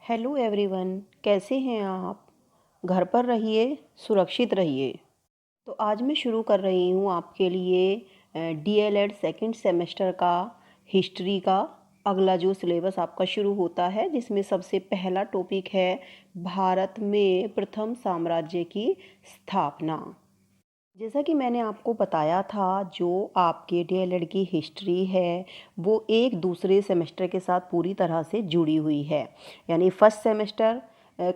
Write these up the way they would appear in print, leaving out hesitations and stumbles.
Hello everyone, कैसे हैं आप? घर पर रहिए, सुरक्षित रहिए। तो आज मैं शुरू कर रही हूँ आपके लिए डीएलएड सेकंड सेमेस्टर का हिस्ट्री का अगला जो सिलेबस आपका शुरू होता है, जिसमें सबसे पहला टॉपिक है भारत में प्रथम साम्राज्य की स्थापना। जैसा कि मैंने आपको बताया था, जो आपके डीएलएड की हिस्ट्री है वो एक दूसरे सेमेस्टर के साथ पूरी तरह से जुड़ी हुई है। यानी फर्स्ट सेमेस्टर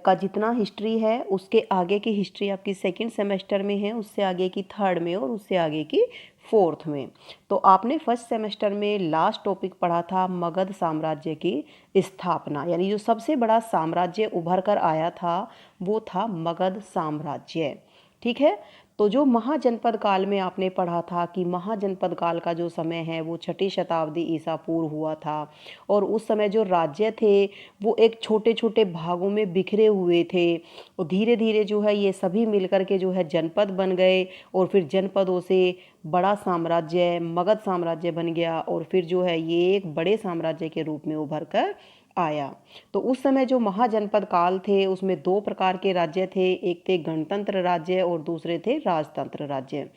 का जितना हिस्ट्री है उसके आगे की हिस्ट्री आपकी सेकंड सेमेस्टर में है, उससे आगे की थर्ड में और उससे आगे की फोर्थ में। तो आपने फर्स्ट सेमेस्टर में लास्ट टॉपिक पढ़ा था मगध साम्राज्य की स्थापना, यानी जो सबसे बड़ा साम्राज्य उभर कर आया था वो था मगध साम्राज्य। ठीक है। तो जो महाजनपद काल में आपने पढ़ा था कि महाजनपद काल का जो समय है वो छठी शताब्दी ईसा पूर्व हुआ था, और उस समय जो राज्य थे वो एक छोटे छोटे भागों में बिखरे हुए थे, और धीरे धीरे जो है ये सभी मिलकर के जो है जनपद बन गए, और फिर जनपदों से बड़ा साम्राज्य मगध साम्राज्य बन गया, और फिर जो है ये एक बड़े साम्राज्य के रूप में उभर कर आया। तो उस समय जो महाजनपद काल थे उसमें दो प्रकार के राज्य थे, एक थे गणतंत्र राज्य और दूसरे थे राजतंत्र राज्य।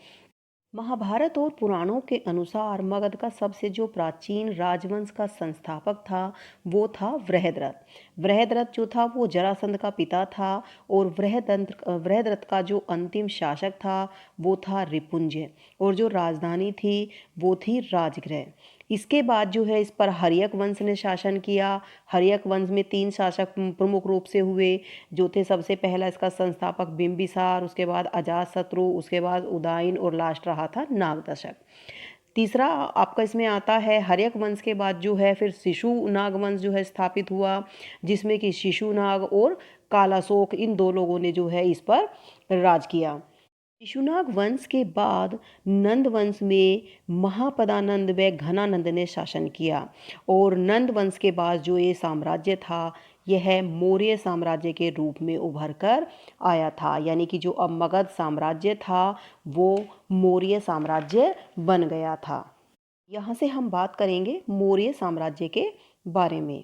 महाभारत और पुराणों के अनुसार मगध का सबसे जो प्राचीन राजवंश का संस्थापक था वो था वृहद्रथ। वृहद्रथ जो था वो जरासंध का पिता था, और वृहद्रथ का जो अंतिम शासक था वो था रिपुंजय, और जो राजधानी थी वो थी राजगृह। इसके बाद जो है इस पर हर्यक वंश ने शासन किया। हर्यक वंश में तीन शासक प्रमुख रूप से हुए, जो थे सबसे पहला इसका संस्थापक बिंबिसार, उसके बाद अजातशत्रु, उसके बाद उदयन, और लास्ट रहा था नागदशक। तीसरा आपका इसमें आता है हर्यक वंश के बाद जो है फिर शिशुनाग वंश जो है स्थापित हुआ, जिसमें कि शिशुनाग और कालाशोक इन दो लोगों ने जो है इस पर राज किया। शिशुनाग वंश के बाद नंद वंश में महापदानंद व घनानंद ने शासन किया, और नंद वंश के बाद जो ये साम्राज्य था यह मौर्य साम्राज्य के रूप में उभर कर आया था। यानी कि जो अब मगध साम्राज्य था वो मौर्य साम्राज्य बन गया था। यहाँ से हम बात करेंगे मौर्य साम्राज्य के बारे में।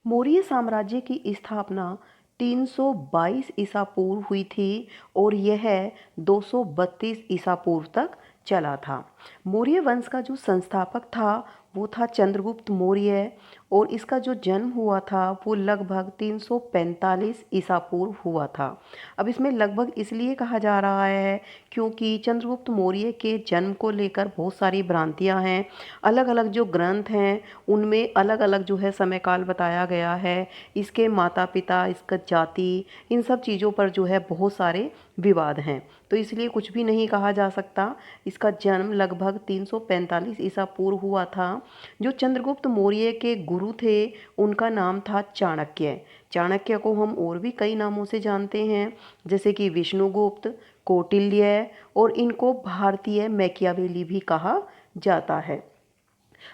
मौर्य साम्राज्य की स्थापना 322 ईसा पूर्व हुई थी, और यह 232 ईसा पूर्व तक चला था। मौर्य वंश का जो संस्थापक था वो था चंद्रगुप्त मौर्य, और इसका जो जन्म हुआ था वो लगभग 345 ईसा पूर्व हुआ था। अब इसमें लगभग इसलिए कहा जा रहा है क्योंकि चंद्रगुप्त मौर्य के जन्म को लेकर बहुत सारी भ्रांतियां हैं। अलग अलग जो ग्रंथ हैं उनमें अलग अलग जो है समय काल बताया गया है। इसके माता पिता, इसका जाति, इन सब चीज़ों पर जो है बहुत सारे विवाद हैं, तो इसलिए कुछ भी नहीं कहा जा सकता। इसका जन्म लगभग 345 ईसा पूर्व हुआ था। जो चंद्रगुप्त मौर्य के गुरु थे उनका नाम था चाणक्य। चाणक्य को हम और भी कई नामों से जानते हैं, जैसे कि विष्णुगुप्त, कौटिल्य, और इनको भारतीय मैकियावेली भी कहा जाता है।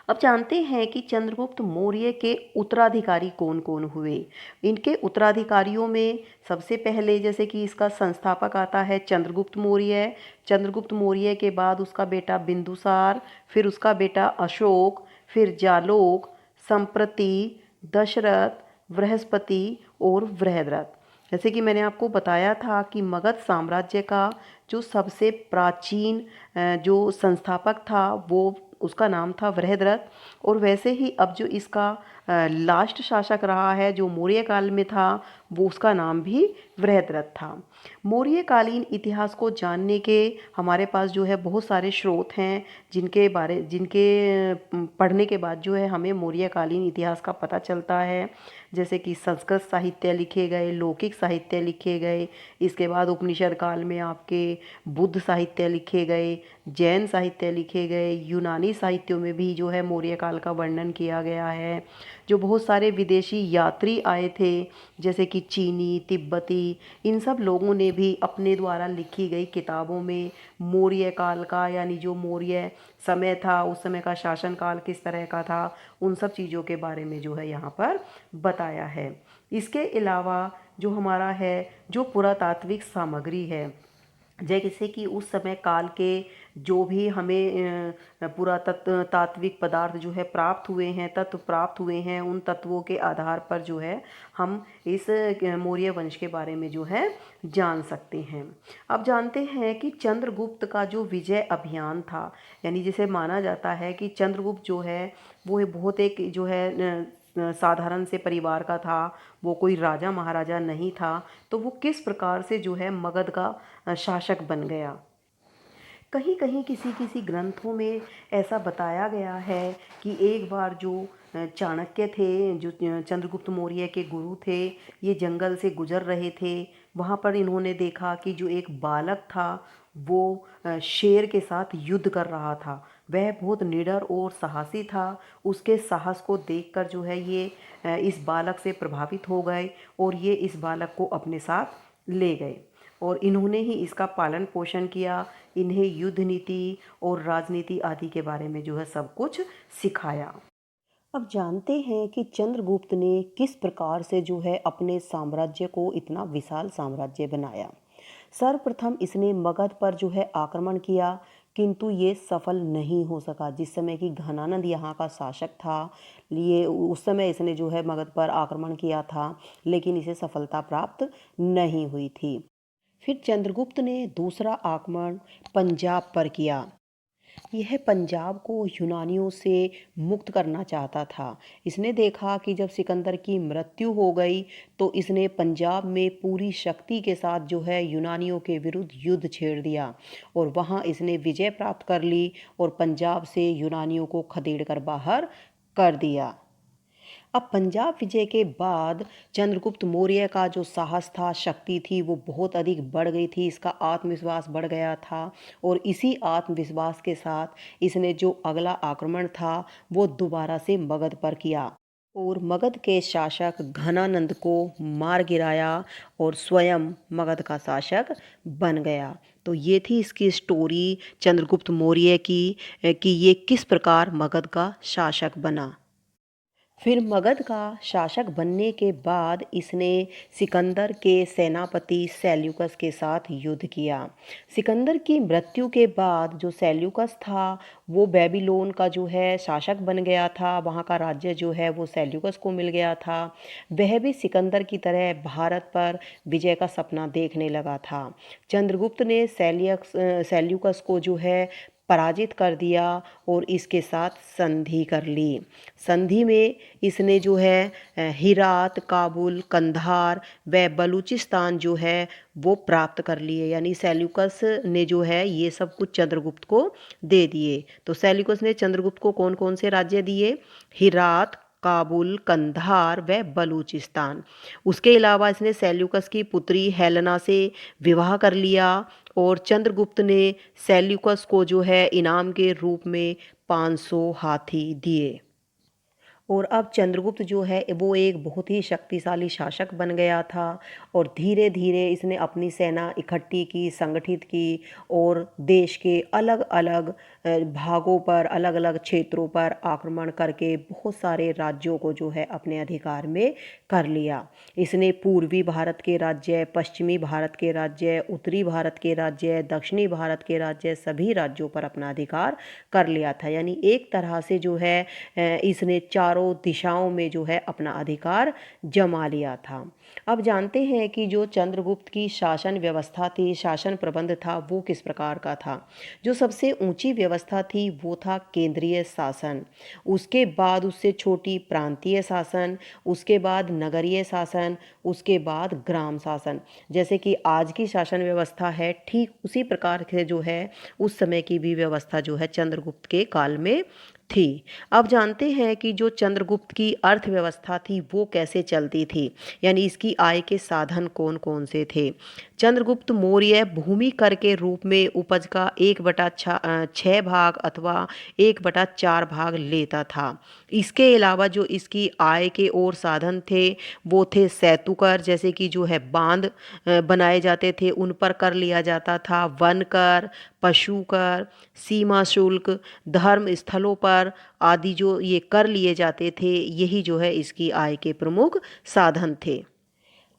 अब जानते हैं कि चंद्रगुप्त मौर्य के उत्तराधिकारी कौन कौन हुए। इनके उत्तराधिकारियों में सबसे पहले जैसे कि इसका संस्थापक आता है चंद्रगुप्त मौर्य। चंद्रगुप्त मौर्य के बाद उसका बेटा बिंदुसार, फिर उसका बेटा अशोक, फिर जालोक, संप्रति, दशरथ, बृहस्पति और वृहद्रथ। जैसे कि मैंने आपको बताया था कि मगध साम्राज्य का जो सबसे प्राचीन जो संस्थापक था वो उसका नाम था वृहद्रथ, और वैसे ही अब जो इसका लास्ट शासक रहा है जो मौर्य काल में था वो उसका नाम भी वृहद्रथ था। मौर्यकालीन इतिहास को जानने के हमारे पास जो है बहुत सारे स्रोत हैं, जिनके पढ़ने के बाद जो है हमें मौर्यकालीन इतिहास का पता चलता है। जैसे कि संस्कृत साहित्य लिखे गए, लौकिक साहित्य लिखे गए, इसके बाद उपनिषद काल में आपके बुद्ध साहित्य लिखे गए, जैन साहित्य लिखे गए, यूनानी साहित्यों में भी जो है मौर्य काल का वर्णन किया गया है। जो बहुत सारे विदेशी यात्री आए थे जैसे कि चीनी, तिब्बती, इन सब लोगों ने भी अपने द्वारा लिखी गई किताबों में मौर्य काल का, यानी जो मौर्य समय था उस समय का शासन काल किस तरह का था, उन सब चीज़ों के बारे में जो है यहाँ पर बताया है। इसके अलावा जो हमारा है जो पुरातात्विक सामग्री है, जैसे कि उस समय काल के जो भी हमें पुरातत्व तात्विक पदार्थ जो है प्राप्त हुए हैं, तत्व प्राप्त हुए हैं, उन तत्वों के आधार पर जो है हम इस मौर्य वंश के बारे में जो है जान सकते हैं। अब जानते हैं कि चंद्रगुप्त का जो विजय अभियान था, यानी जिसे माना जाता है कि चंद्रगुप्त जो है वो बहुत एक जो है साधारण से परिवार का था, वो कोई राजा महाराजा नहीं था, तो वो किस प्रकार से जो है मगध का शासक बन गया। कहीं कहीं किसी किसी ग्रंथों में ऐसा बताया गया है कि एक बार जो चाणक्य थे, जो चंद्रगुप्त मौर्य के गुरु थे, ये जंगल से गुजर रहे थे। वहाँ पर इन्होंने देखा कि जो एक बालक था वो शेर के साथ युद्ध कर रहा था। वह बहुत निडर और साहसी था। उसके साहस को देखकर जो है ये इस बालक से प्रभावित हो गए और ये इस बालक को अपने साथ ले गए और इन्होंने ही इसका पालन पोषण किया। इन्हें युद्ध नीति और राजनीति आदि के बारे में जो है सब कुछ सिखाया। अब जानते हैं कि चंद्रगुप्त ने किस प्रकार से जो है अपने साम्राज्य को इतना विशाल साम्राज्य बनाया। सर्वप्रथम इसने मगध पर जो है आक्रमण किया, किंतु ये सफल नहीं हो सका। जिस समय कि घनानंद यहाँ का शासक था, ये उस समय इसने जो है मगध पर आक्रमण किया था, लेकिन इसे सफलता प्राप्त नहीं हुई थी। फिर चंद्रगुप्त ने दूसरा आक्रमण पंजाब पर किया। यह पंजाब को यूनानियों से मुक्त करना चाहता था। इसने देखा कि जब सिकंदर की मृत्यु हो गई तो इसने पंजाब में पूरी शक्ति के साथ जो है यूनानियों के विरुद्ध युद्ध छेड़ दिया और वहाँ इसने विजय प्राप्त कर ली और पंजाब से यूनानियों को खदेड़ कर बाहर कर दिया। अब पंजाब विजय के बाद चंद्रगुप्त मौर्य का जो साहस था, शक्ति थी, वो बहुत अधिक बढ़ गई थी। इसका आत्मविश्वास बढ़ गया था और इसी आत्मविश्वास के साथ इसने जो अगला आक्रमण था वो दोबारा से मगध पर किया और मगध के शासक घनानंद को मार गिराया और स्वयं मगध का शासक बन गया। तो ये थी इसकी स्टोरी चंद्रगुप्त मौर्य की कि ये किस प्रकार मगध का शासक बना। फिर मगध का शासक बनने के बाद इसने सिकंदर के सेनापति सेल्यूकस के साथ युद्ध किया। सिकंदर की मृत्यु के बाद जो सेल्यूकस था वो बेबीलोन का जो है शासक बन गया था। वहाँ का राज्य जो है वो सेल्यूकस को मिल गया था। वह भी सिकंदर की तरह भारत पर विजय का सपना देखने लगा था। चंद्रगुप्त ने सेल्यूकस को जो है पराजित कर दिया और इसके साथ संधि कर ली। संधि में इसने जो है हिरात, काबुल, कंधार व बलूचिस्तान जो है वो प्राप्त कर लिए। यानी सेल्यूकस ने जो है ये सब कुछ चंद्रगुप्त को दे दिए। तो सेल्यूकस ने चंद्रगुप्त को कौन कौन से राज्य दिए? हिरात, काबुल, कंधार व बलूचिस्तान। उसके अलावा इसने सेल्यूकस की पुत्री हेलेना से विवाह कर लिया और चंद्रगुप्त ने सेल्यूकस को जो है इनाम के रूप में 500 हाथी दिए। और अब चंद्रगुप्त जो है वो एक बहुत ही शक्तिशाली शासक बन गया था और धीरे धीरे इसने अपनी सेना इकट्ठी की, संगठित की और देश के अलग अलग भागों पर, अलग अलग क्षेत्रों पर आक्रमण करके बहुत सारे राज्यों को जो है अपने अधिकार में कर लिया। इसने पूर्वी भारत के राज्य, पश्चिमी भारत के राज्य, उत्तरी भारत के राज्य, दक्षिणी भारत के राज्य, सभी राज्यों पर अपना अधिकार कर लिया था। यानी एक तरह से जो है इसने चारों दिशाओं में जो है अपना अधिकार जमा लिया था। अब जानते हैं कि जो चंद्रगुप्त की शासन व्यवस्था थी, शासन प्रबंध था, वो किस प्रकार का था। जो सबसे ऊंची व्यवस्था थी वो था केंद्रीय शासन। उसके बाद उससे छोटी प्रांतीय शासन, उसके बाद नगरीय शासन, उसके बाद ग्राम शासन। जैसे कि आज की शासन व्यवस्था है, ठीक उसी प्रकार से जो है उस समय की भी व्यवस्था जो है चंद्रगुप्त के काल में थी। अब जानते हैं कि जो चंद्रगुप्त की अर्थव्यवस्था थी वो कैसे चलती थी, यानी इसकी आय के साधन कौन कौन से थे। चंद्रगुप्त मौर्य भूमि कर के रूप में उपज का 1/6 भाग अथवा 1/4 भाग लेता था। इसके अलावा जो इसकी आय के और साधन थे वो थे सेतु कर, जैसे कि जो है बांध बनाए जाते थे उन पर कर लिया जाता था, वन कर, पशु कर, सीमा शुल्क, धर्म स्थलों पर आदि जो ये कर लिए जाते थे, यही जो है इसकी आय के प्रमुख साधन थे।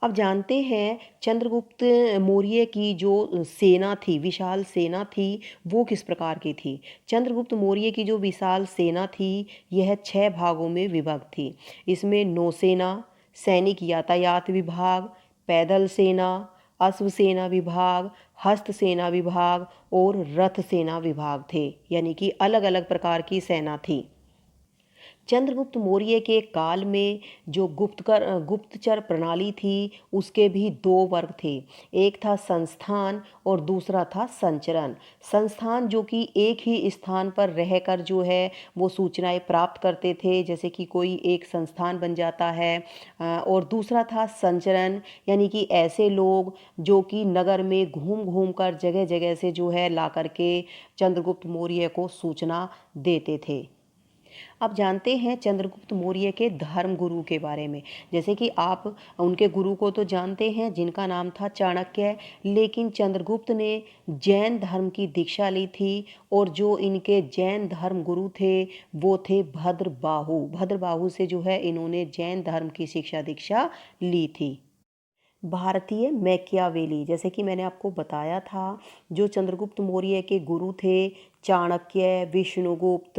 अब जानते हैं चंद्रगुप्त मौर्य की जो सेना थी, विशाल सेना थी, वो किस प्रकार की थी। चंद्रगुप्त मौर्य की जो विशाल सेना थी, यह 6 भागों में विभक्त थी। इसमें नौसेना, सैनिक यातायात विभाग, पैदल सेना, अश्व सेना विभाग, हस्त सेना विभाग और रथ सेना विभाग थे, यानी कि अलग अलग प्रकार की सेना थी। चंद्रगुप्त मौर्य के काल में जो गुप्तचर प्रणाली थी, उसके भी 2 वर्ग थे। एक था संस्थान और दूसरा था संचरण। संस्थान जो कि एक ही स्थान पर रहकर जो है वो सूचनाएं प्राप्त करते थे, जैसे कि कोई एक संस्थान बन जाता है। और दूसरा था संचरण, यानी कि ऐसे लोग जो कि नगर में घूम घूम कर जगह जगह से जो है ला करके चंद्रगुप्त मौर्य को सूचना देते थे। अब जानते हैं चंद्रगुप्त मौर्य के धर्म गुरु के बारे में। जैसे कि आप उनके गुरु को तो जानते हैं, जिनका नाम था चाणक्य, लेकिन चंद्रगुप्त ने जैन धर्म की दीक्षा ली थी। और जो इनके जैन धर्म गुरु थे वो थे भद्रबाहु। भद्रबाहु से जो है इन्होंने जैन धर्म की शिक्षा दीक्षा ली थी। भारतीय मैकियावेली, जैसे कि मैंने आपको बताया था, जो चंद्रगुप्त मौर्य के गुरु थे चाणक्य, विष्णुगुप्त,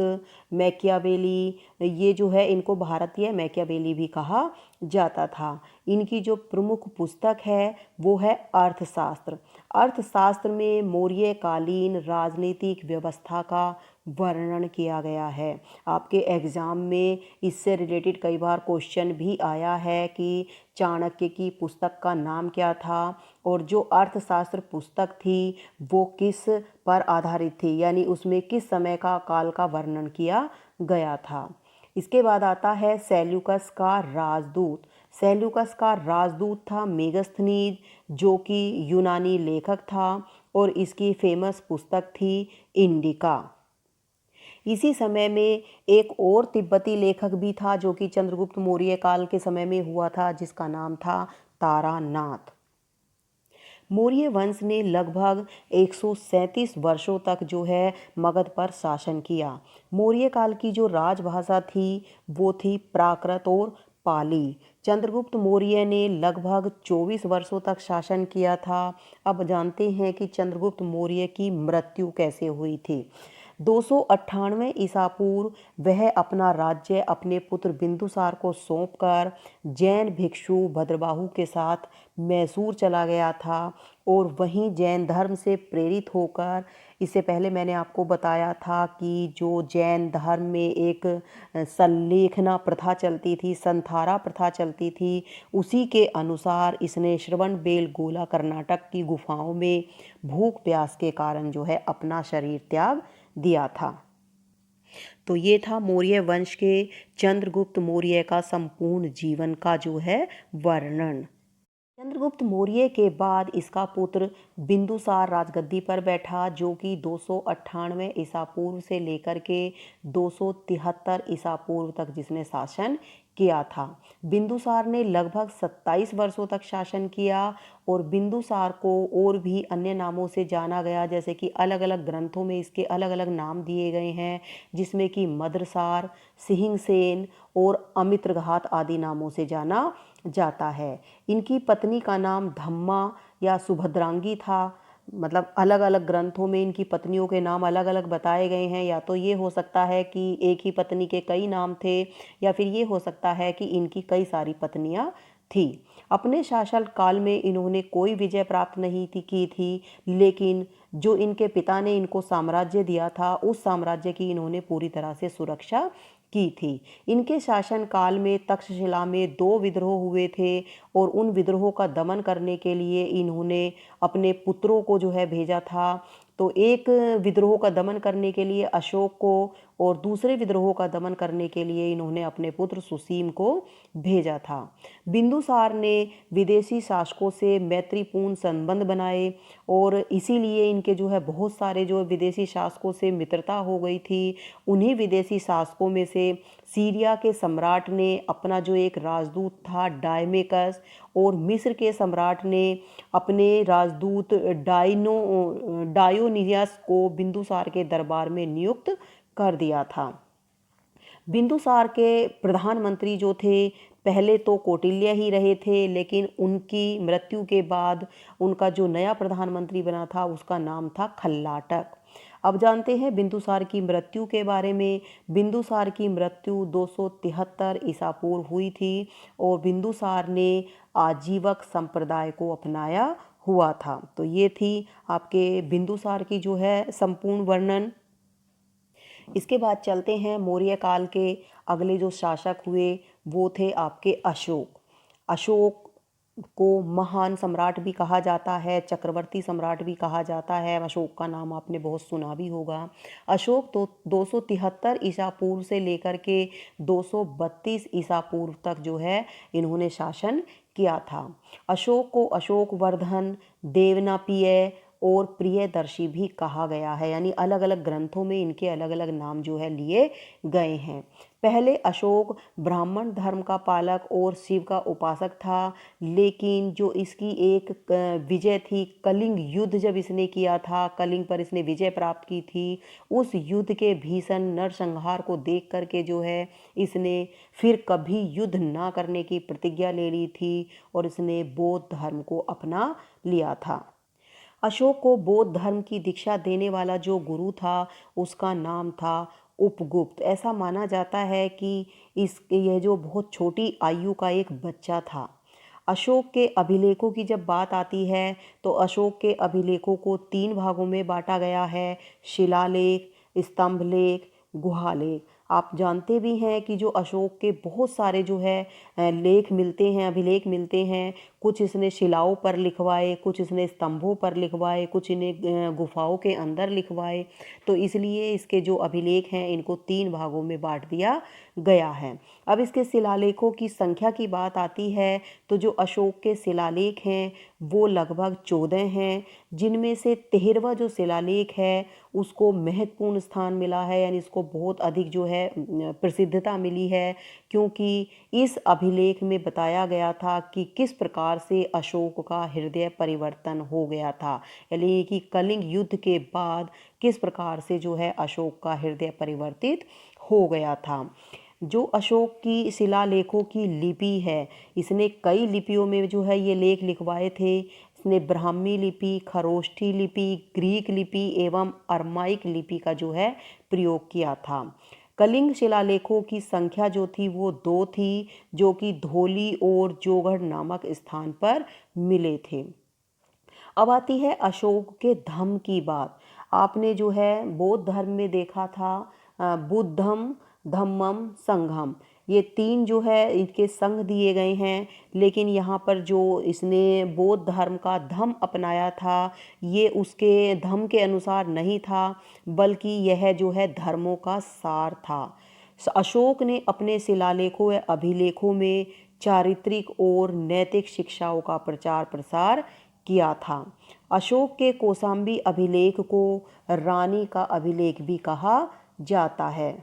मैकियावेली, ये जो है इनको भारतीय मैकियावेली भी कहा जाता था। इनकी जो प्रमुख पुस्तक है वो है अर्थशास्त्र। अर्थशास्त्र में मौर्यकालीन राजनीतिक व्यवस्था का वर्णन किया गया है। आपके एग्ज़ाम में इससे रिलेटेड कई बार क्वेश्चन भी आया है कि चाणक्य की पुस्तक का नाम क्या था और जो अर्थशास्त्र पुस्तक थी वो किस पर आधारित थी, यानी उसमें किस समय का काल का वर्णन किया गया था। इसके बाद आता है सेल्यूकस का राजदूत। सेल्यूकस का राजदूत था मेगस्थनीज, जो कि यूनानी लेखक था और इसकी फेमस पुस्तक थी इंडिका। इसी समय में एक और तिब्बती लेखक भी था जो कि चंद्रगुप्त मौर्य काल के समय में हुआ था, जिसका नाम था तारानाथ। मौर्य वंश ने लगभग 137 वर्षों तक जो है मगध पर शासन किया। मौर्य काल की जो राजभाषा थी वो थी प्राकृत और पाली। चंद्रगुप्त मौर्य ने लगभग 24 वर्षों तक शासन किया था। अब जानते हैं कि चंद्रगुप्त मौर्य की मृत्यु कैसे हुई थी। 298 ईसा पूर्व वह अपना राज्य अपने पुत्र बिंदुसार को सौंपकर जैन भिक्षु भद्रबाहु के साथ मैसूर चला गया था और वहीं जैन धर्म से प्रेरित होकर, इससे पहले मैंने आपको बताया था कि जो जैन धर्म में एक संलेखना प्रथा चलती थी, संथारा प्रथा चलती थी, उसी के अनुसार इसने श्रवणबेलगोला कर्नाटक की गुफाओं में भूख प्यास के कारण जो है अपना शरीर त्याग दिया था। तो ये था मौर्य वंश के चंद्रगुप्त मौर्य का संपूर्ण जीवन का जो है वर्णन। चंद्रगुप्त मौर्य के बाद इसका पुत्र बिंदुसार राजगद्दी पर बैठा, जो कि 298 ईसा पूर्व से लेकर के 273 ईसा पूर्व तक जिसने शासन किया था। बिंदुसार ने लगभग 27 वर्षों तक शासन किया और बिंदुसार को और भी अन्य नामों से जाना गया, जैसे कि अलग अलग ग्रंथों में इसके अलग अलग नाम दिए गए हैं, जिसमें कि मद्रसार, सिंहसेन और अमित्रघात आदि नामों से जाना जाता है। इनकी पत्नी का नाम धम्मा या सुभद्रांगी था। मतलब अलग अलग ग्रंथों में इनकी पत्नियों के नाम अलग अलग बताए गए हैं। या तो ये हो सकता है कि एक ही पत्नी के कई नाम थे, या फिर ये हो सकता है कि इनकी कई सारी पत्नियां थी। अपने शासन काल में इन्होंने कोई विजय प्राप्त नहीं की थी, लेकिन जो इनके पिता ने इनको साम्राज्य दिया था उस साम्राज्य की इन्होंने पूरी तरह से सुरक्षा की थी। इनके शासन काल में तक्षशिला में 2 विद्रोह हुए थे और उन विद्रोहों का दमन करने के लिए इन्होंने अपने पुत्रों को जो है भेजा था। तो एक विद्रोह का दमन करने के लिए अशोक को और दूसरे विद्रोह का दमन करने के लिए इन्होंने अपने पुत्र सुसीम को भेजा था। बिंदुसार ने विदेशी शासकों से मैत्रीपूर्ण संबंध बनाए और इसीलिए इनके जो है बहुत सारे जो विदेशी शासकों से मित्रता हो गई थी। उन्हीं विदेशी शासकों में से सीरिया के सम्राट ने अपना जो एक राजदूत था डायमेकस, और मिस्र के सम्राट ने अपने राजदूत डायोनियस को बिंदुसार के दरबार में नियुक्त कर दिया था। बिंदुसार के प्रधानमंत्री जो थे पहले तो कौटिल्य ही रहे थे, लेकिन उनकी मृत्यु के बाद उनका जो नया प्रधानमंत्री बना था उसका नाम था खल्लाटक। अब जानते हैं बिंदुसार की मृत्यु के बारे में। बिंदुसार की मृत्यु 273 ईसा पूर्व हुई थी और बिंदुसार ने आजीवक संप्रदाय को अपनाया हुआ था। तो ये थी आपके बिंदुसार की जो है संपूर्ण वर्णन। इसके बाद चलते हैं मौर्य काल के अगले जो शासक हुए वो थे आपके अशोक। अशोक को महान सम्राट भी कहा जाता है, चक्रवर्ती सम्राट भी कहा जाता है। अशोक का नाम आपने बहुत सुना भी होगा। अशोक तो 273 ईसा पूर्व से लेकर के 232 ईसा पूर्व तक जो है इन्होंने शासन किया था। अशोक को अशोक वर्धन, देवनापिय और प्रियदर्शी भी कहा गया है, यानी अलग अलग ग्रंथों में इनके अलग अलग नाम जो है लिए गए हैं। पहले अशोक ब्राह्मण धर्म का पालक और शिव का उपासक था, लेकिन जो इसकी एक विजय थी, कलिंग युद्ध जब इसने किया था, कलिंग पर इसने विजय प्राप्त की थी, उस युद्ध के भीषण नरसंहार को देख करके जो है इसने फिर कभी युद्ध ना करने की प्रतिज्ञा ले ली थी और इसने बौद्ध धर्म को अपना लिया था। अशोक को बौद्ध धर्म की दीक्षा देने वाला जो गुरु था उसका नाम था उपगुप्त। ऐसा माना जाता है कि यह जो बहुत छोटी आयु का एक बच्चा था। अशोक के अभिलेखों की जब बात आती है तो अशोक के अभिलेखों को 3 भागों में बांटा गया है: शिलालेख, स्तंभलेख, गुहालेख। आप जानते भी हैं कि जो अशोक के बहुत सारे जो है लेख मिलते हैं, अभिलेख मिलते हैं। कुछ इसने शिलाओं पर लिखवाए, कुछ इसने स्तंभों पर लिखवाए, कुछ इन्हें गुफाओं के अंदर लिखवाए। तो इसलिए इसके जो अभिलेख हैं इनको 3 भागों में बांट दिया गया है। अब इसके शिलालेखों की संख्या की बात आती है तो जो अशोक के शिलालेख हैं वो लगभग 14 हैं, जिनमें से 13वां जो शिलालेख है उसको महत्वपूर्ण स्थान मिला है, यानी इसको बहुत अधिक जो है प्रसिद्धता मिली है, क्योंकि इस अभिलेख में बताया गया था कि किस प्रकार से अशोक का हृदय परिवर्तन हो गया था, यानी कि कलिंग युद्ध के बाद किस प्रकार से जो है अशोक का हृदय परिवर्तित हो गया था। जो अशोक की शिलालेखों की लिपि है, इसने कई लिपियों में जो है ये लेख लिखवाए थे। इसने ब्राह्मी लिपि, खरोष्ठी लिपि, ग्रीक लिपि एवं अरमाइक लिपि का जो है प्रयोग किया था। कलिंग शिलालेखों की संख्या जो थी वो 2 थी, जो कि धौली और जोगढ़ नामक स्थान पर मिले थे। अब आती है अशोक के धम्म की बात। आपने जो है बौद्ध धर्म में देखा था बुद्धम, धम्मम, संघम, ये 3 जो है इनके संघ दिए गए हैं, लेकिन यहाँ पर जो इसने बौद्ध धर्म का धम्म अपनाया था ये उसके धम्म के अनुसार नहीं था, बल्कि यह जो है धर्मों का सार था। अशोक ने अपने शिलालेखों व अभिलेखों में चारित्रिक और नैतिक शिक्षाओं का प्रचार प्रसार किया था। अशोक के कौशाम्बी अभिलेख को रानी का अभिलेख भी कहा जाता है।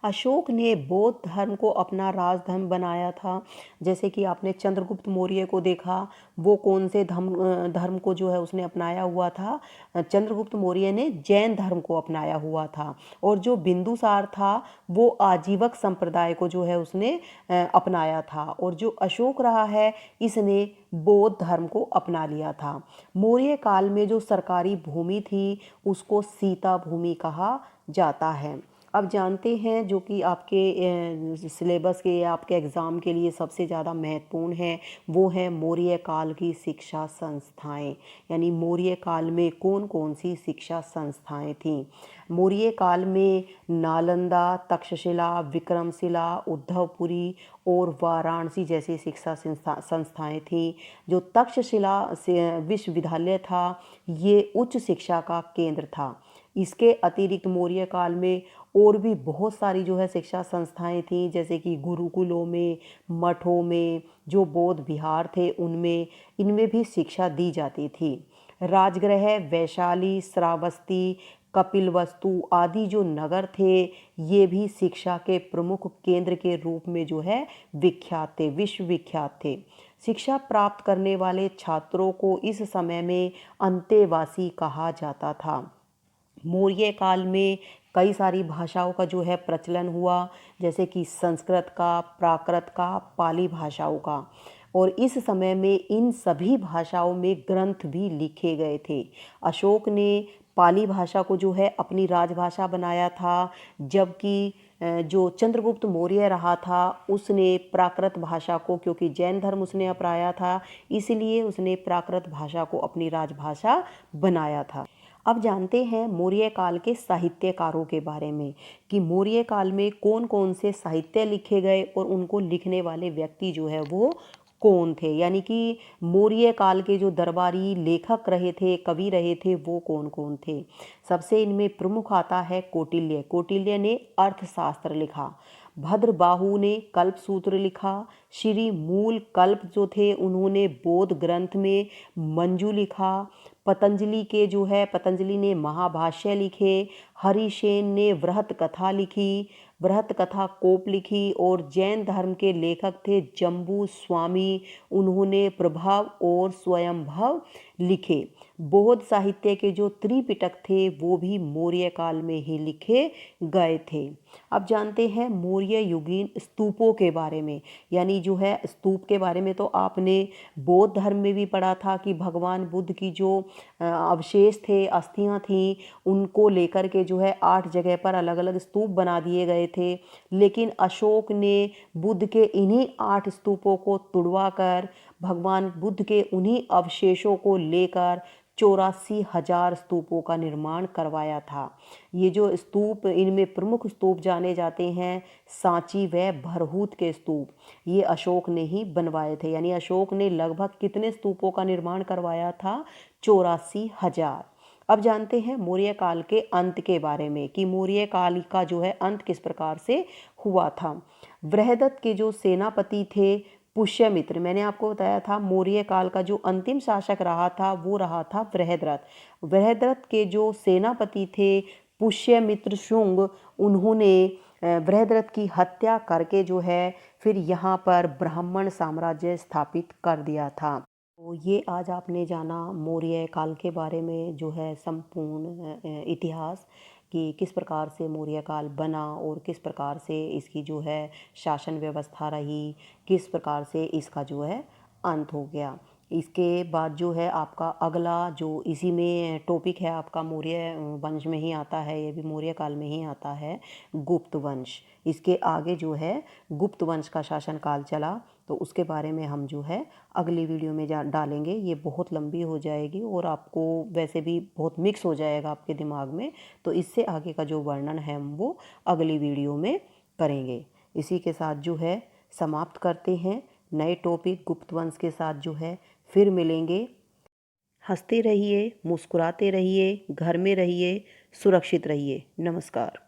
अशोक ने बौद्ध धर्म को अपना राजधर्म बनाया था। जैसे कि आपने चंद्रगुप्त मौर्य को देखा, वो कौन से धर्म को जो है उसने अपनाया हुआ था। चंद्रगुप्त मौर्य ने जैन धर्म को अपनाया हुआ था। और जो बिंदुसार था वो आजीवक संप्रदाय को जो है उसने अपनाया था। और जो अशोक रहा है इसने बौद्ध धर्म को अपना लिया था। मौर्य काल में जो सरकारी भूमि थी उसको सीता भूमि कहा जाता है। अब जानते हैं जो कि आपके सिलेबस के या आपके एग्ज़ाम के लिए सबसे ज़्यादा महत्वपूर्ण है, वो है मौर्य काल की शिक्षा संस्थाएं। यानी मौर्य काल में कौन कौन सी शिक्षा संस्थाएं थीं। मौर्य काल में नालंदा, तक्षशिला, विक्रमशिला, उद्धवपुरी और वाराणसी जैसी शिक्षा संस्थाएं थीं। जो तक्षशिला विश्वविद्यालय था ये उच्च शिक्षा का केंद्र था। इसके अतिरिक्त मौर्य काल में और भी बहुत सारी जो है शिक्षा संस्थाएं थीं, जैसे कि गुरुकुलों में, मठों में, जो बौद्ध विहार थे उनमें, इनमें भी शिक्षा दी जाती थी। राजगृह वैशाली, श्रावस्ती, कपिलवस्तु आदि जो नगर थे ये भी शिक्षा के प्रमुख केंद्र के रूप में जो है विख्यात थे, विश्वविख्यात थे। शिक्षा प्राप्त करने वाले छात्रों को इस समय में अंतेवासी कहा जाता था। मौर्य काल में कई सारी भाषाओं का जो है प्रचलन हुआ, जैसे कि संस्कृत का, प्राकृत का, पाली भाषाओं का। और इस समय में इन सभी भाषाओं में ग्रंथ भी लिखे गए थे। अशोक ने पाली भाषा को जो है अपनी राजभाषा बनाया था, जबकि जो चंद्रगुप्त मौर्य रहा था उसने प्राकृत भाषा को, क्योंकि जैन धर्म उसने अपनाया था, इसलिए उसने प्राकृत भाषा को अपनी राजभाषा बनाया था। अब जानते हैं मौर्य काल के साहित्यकारों के बारे में कि मौर्य काल में कौन कौन से साहित्य लिखे गए और उनको लिखने वाले व्यक्ति जो है वो कौन थे, यानी कि मौर्य काल के जो दरबारी लेखक रहे थे, कवि रहे थे, वो कौन कौन थे। सबसे इनमें प्रमुख आता है कौटिल्य। कौटिल्य ने अर्थशास्त्र लिखा। भद्रबाहु ने कल्पसूत्र लिखा। श्री मूल कल्प जो थे उन्होंने बौद्ध ग्रंथ में मंजू लिखा। पतंजलि के जो है पतंजलि ने महाभाष्य लिखे। हरिसेन ने वृहत कथा लिखी, वृहत कथा कोप लिखी। और जैन धर्म के लेखक थे जम्बू स्वामी, उन्होंने प्रभाव और स्वयंभव लिखे। बौद्ध साहित्य के जो त्रिपिटक थे वो भी मौर्य काल में ही लिखे गए थे। अब जानते हैं मौर्य युगीन स्तूपों के बारे में, यानी जो है स्तूप के बारे में तो आपने बौद्ध धर्म में भी पढ़ा था कि भगवान बुद्ध की जो अवशेष थे, अस्थियां थीं, उनको लेकर के जो है 8 जगह पर अलग अलग स्तूप बना दिए गए थे। लेकिन अशोक ने बुद्ध के इन्हीं 8 स्तूपों को तुड़वा कर भगवान बुद्ध के उन्हीं अवशेषों को लेकर 84,000 स्तूपों का निर्माण करवाया था। ये जो स्तूप, इनमें प्रमुख स्तूप जाने जाते हैं सांची व भरहूत के स्तूप, ये अशोक ने ही बनवाए थे। यानी अशोक ने लगभग कितने स्तूपों का निर्माण करवाया था? 84,000। अब जानते हैं मौर्य काल के अंत के बारे में कि मौर्य काल का जो है अंत किस प्रकार से हुआ था। बृहदत्त के जो सेनापति थे पुष्यमित्र, मैंने आपको बताया था मौर्य काल का जो अंतिम शासक रहा था वो रहा था बृहद्रथ। बृहद्रथ के जो सेनापति थे पुष्यमित्र शुंग, उन्होंने बृहद्रथ की हत्या करके जो है फिर यहाँ पर ब्राह्मण साम्राज्य स्थापित कर दिया था। तो ये आज आपने जाना मौर्य काल के बारे में जो है संपूर्ण इतिहास, कि किस प्रकार से मौर्य काल बना और किस प्रकार से इसकी जो है शासन व्यवस्था रही, किस प्रकार से इसका जो है अंत हो गया। इसके बाद जो है आपका अगला जो इसी में टॉपिक है आपका मौर्य वंश में ही आता है, ये भी मौर्य काल में ही आता है, गुप्त वंश। इसके आगे जो है गुप्त वंश का शासन काल चला, तो उसके बारे में हम जो है अगली वीडियो में डालेंगे। ये बहुत लंबी हो जाएगी और आपको वैसे भी बहुत मिक्स हो जाएगा आपके दिमाग में, तो इससे आगे का जो वर्णन है हम वो अगली वीडियो में करेंगे। इसी के साथ जो है समाप्त करते हैं। नए टॉपिक गुप्त वंश के साथ जो है फिर मिलेंगे। हंसते रहिए, मुस्कुराते रहिए, घर में रहिए, सुरक्षित रहिए। नमस्कार।